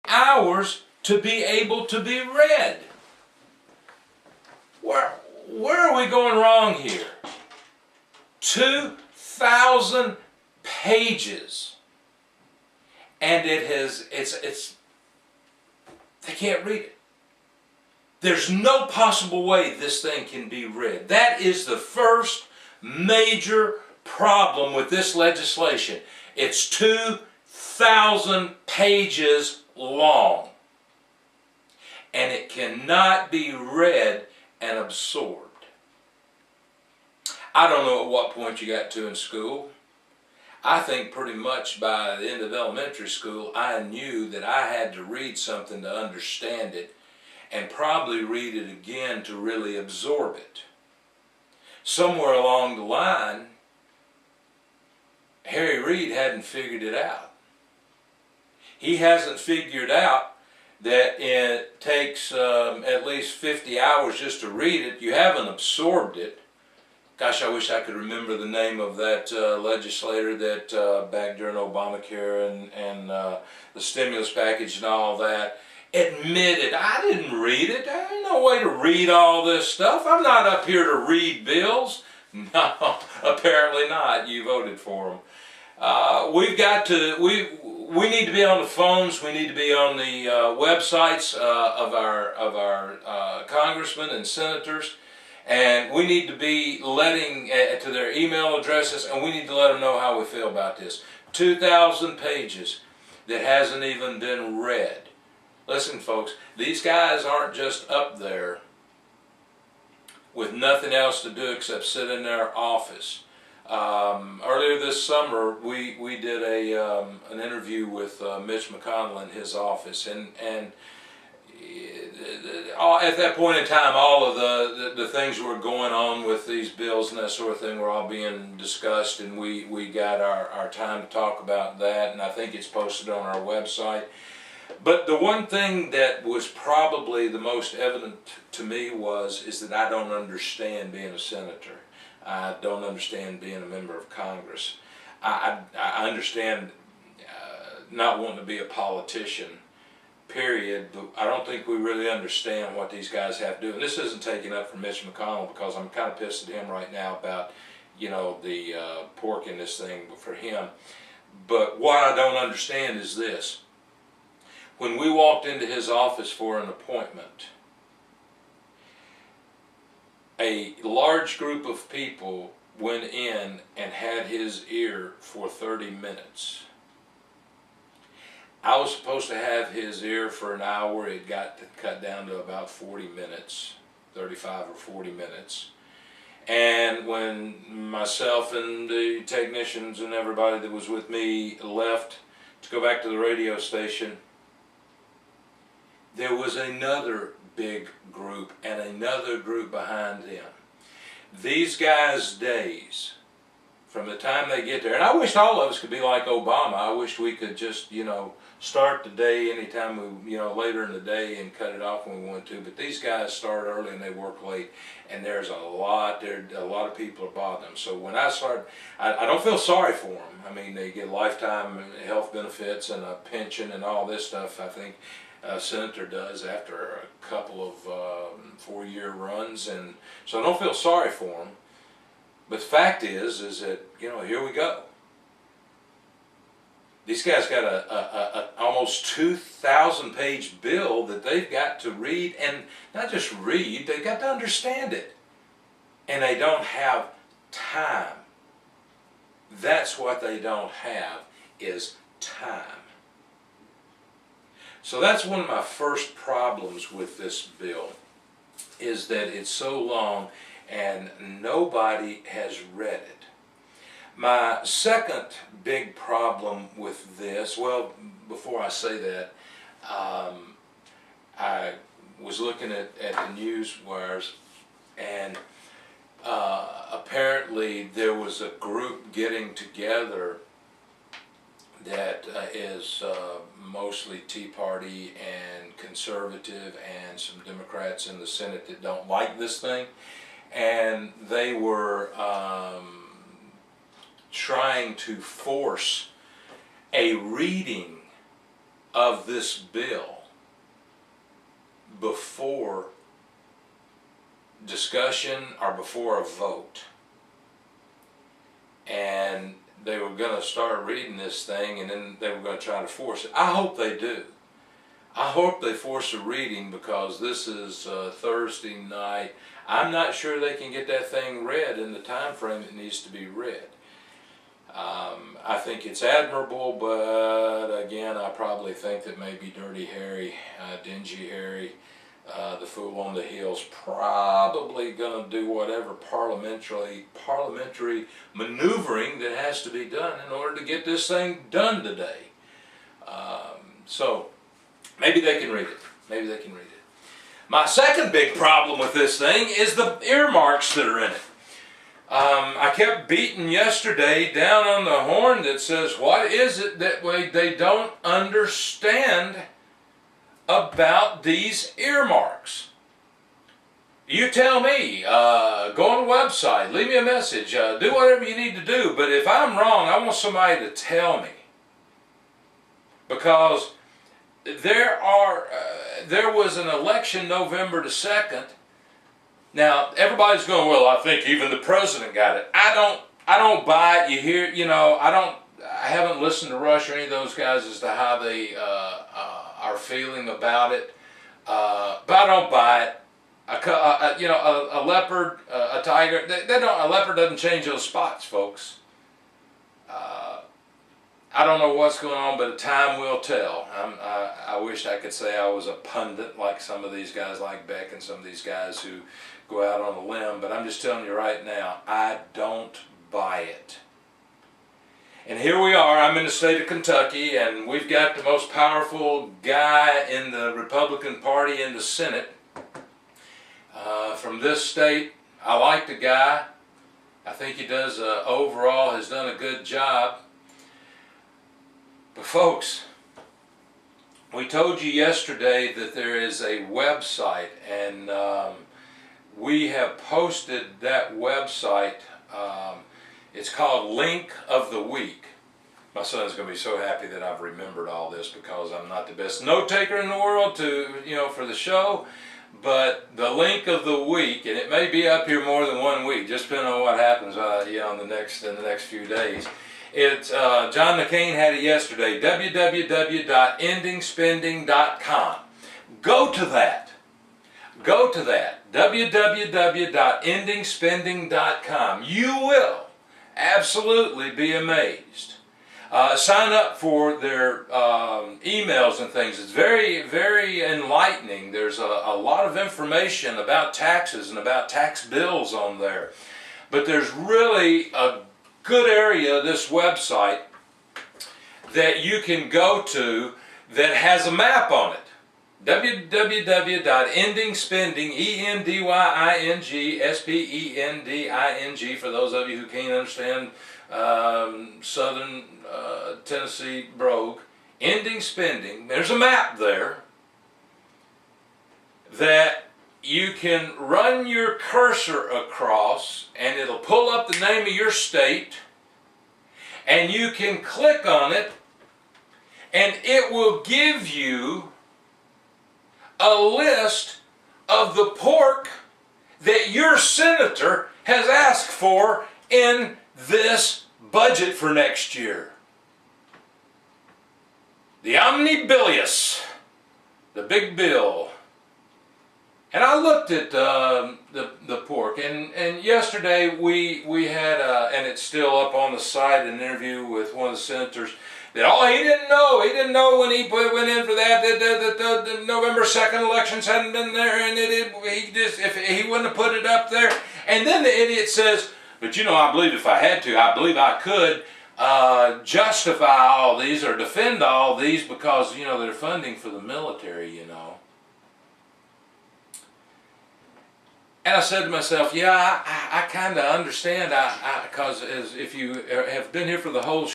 hours to be able to be read. Where are we going wrong here? 2,000 pages. And it's they can't read it. There's no possible way this thing can be read. That is the first major problem with this legislation. It's 2,000 pages long. And it cannot be read and absorbed. I don't know at what point you got to in school. I think pretty much by the end of elementary school, I knew that I had to read something to understand it, and probably read it again to really absorb it. Somewhere along the line, Harry Reid hadn't figured it out. He hasn't figured out that it takes at least 50 hours just to read it. You haven't absorbed it. Gosh, I wish I could remember the name of that legislator that back during Obamacare and the stimulus package and all that admitted, I didn't read it. There's no way to read all this stuff. I'm not up here to read bills. No, apparently not. You voted for them. We've got to, we need to be on the phones. We need to be on the websites of our congressmen and senators. And we need to be letting to their email addresses, and we need to let them know how we feel about this. 2,000 pages that hasn't even been read. Listen, folks, these guys aren't just up there with nothing else to do except sit in their office. Earlier this summer, we did an interview with Mitch McConnell in his office, and at that point in time, all of the things that were going on with these bills and that sort of thing were all being discussed, and we got our time to talk about that, and I think it's posted on our website. But the one thing that was probably the most evident to me is that I don't understand being a senator. I don't understand being a member of Congress. I understand not wanting to be a politician, period, but I don't think we really understand what these guys have to do. And this isn't taking up for Mitch McConnell, because I'm kind of pissed at him right now about, the pork in this thing for him. But what I don't understand is this. When we walked into his office for an appointment, a large group of people went in and had his ear for 30 minutes. I was supposed to have his ear for an hour. It got cut down to about 40 minutes, 35 or 40 minutes. And when myself and the technicians and everybody that was with me left to go back to the radio station, there was another big group and another group behind them. These guys' days, from the time they get there, and I wish all of us could be like Obama. I wish we could just, start the day anytime we, later in the day and cut it off when we want to. But these guys start early and they work late, and there's a lot of people are bothering them. So when I start, I don't feel sorry for them. I mean, they get lifetime health benefits and a pension and all this stuff. I think a senator does after a couple of 4-year runs, and so I don't feel sorry for them. But the fact is that, here we go. These guys got a almost 2,000 page bill that they've got to read, and not just read, they've got to understand it. And they don't have time. That's what they don't have, is time. So that's one of my first problems with this bill, is that it's so long and nobody has read it. My second big problem with this, well, before I say that, I was looking at the news wires, and apparently there was a group getting together that is mostly Tea Party and conservative, and some Democrats in the Senate that don't like this thing, and they were trying to force a reading of this bill before discussion or before a vote. And they were going to start reading this thing, and then they were going to try to force it. I hope they do. I hope they force a reading, because this is Thursday night. I'm not sure they can get that thing read in the time frame it needs to be read. I think it's admirable, but again, I probably think that maybe Dirty Harry, Dingy Harry, the fool on the hill's probably going to do whatever parliamentary maneuvering that has to be done in order to get this thing done today. So maybe they can read it. Maybe they can read it. My second big problem with this thing is the earmarks that are in it. I kept beating yesterday down on the horn that says, what is it that they don't understand about these earmarks? You tell me. Go on the website, leave me a message, do whatever you need to do. But if I'm wrong, I want somebody to tell me. Because there was an election November the 2nd. Now, everybody's going, well, I think even the president got it. I don't buy it. You hear, I haven't listened to Rush or any of those guys as to how they are feeling about it. But I don't buy it. A leopard, a tiger, a leopard doesn't change those spots, folks. I don't know what's going on, but time will tell. I wish I could say I was a pundit like some of these guys like Beck and some of these guys who go out on a limb, but I'm just telling you right now, I don't buy it. And here we are, I'm in the state of Kentucky, and we've got the most powerful guy in the Republican Party in the Senate. From this state, I like the guy. I think he does, overall, has done a good job. But folks, we told you yesterday that there is a website, and we have posted that website. It's called Link of the Week. My son's going to be so happy that I've remembered all this, because I'm not the best note taker in the world for the show. But the link of the week, and it may be up here more than 1 week, just depending on what happens in the next few days. It's John McCain had it yesterday. www.endingspending.com. Go to that. www.endingspending.com. You will absolutely be amazed. Sign up for their emails and things. It's very, very enlightening. There's a lot of information about taxes and about tax bills on there. But there's really a good area of this website that you can go to that has a map on it. www.endingspending, ENDYINGSPENDING, for those of you who can't understand Southern Tennessee brogue. Ending Spending. There's a map there that you can run your cursor across, and it'll pull up the name of your state, and you can click on it, and it will give you a list of the pork that your senator has asked for in this budget for next year. The omnibilious, the big bill. And I looked at the pork, and yesterday we had, and it's still up on the site, an interview with one of the senators that he didn't know when he went in for that the November 2nd elections hadn't been there, and if he wouldn't have put it up there. And then the idiot says, but I believe if I had to, I believe I could justify all these or defend all these because, they're funding for the military, And I said to myself, yeah, I kind of understand, because if you have been here for the whole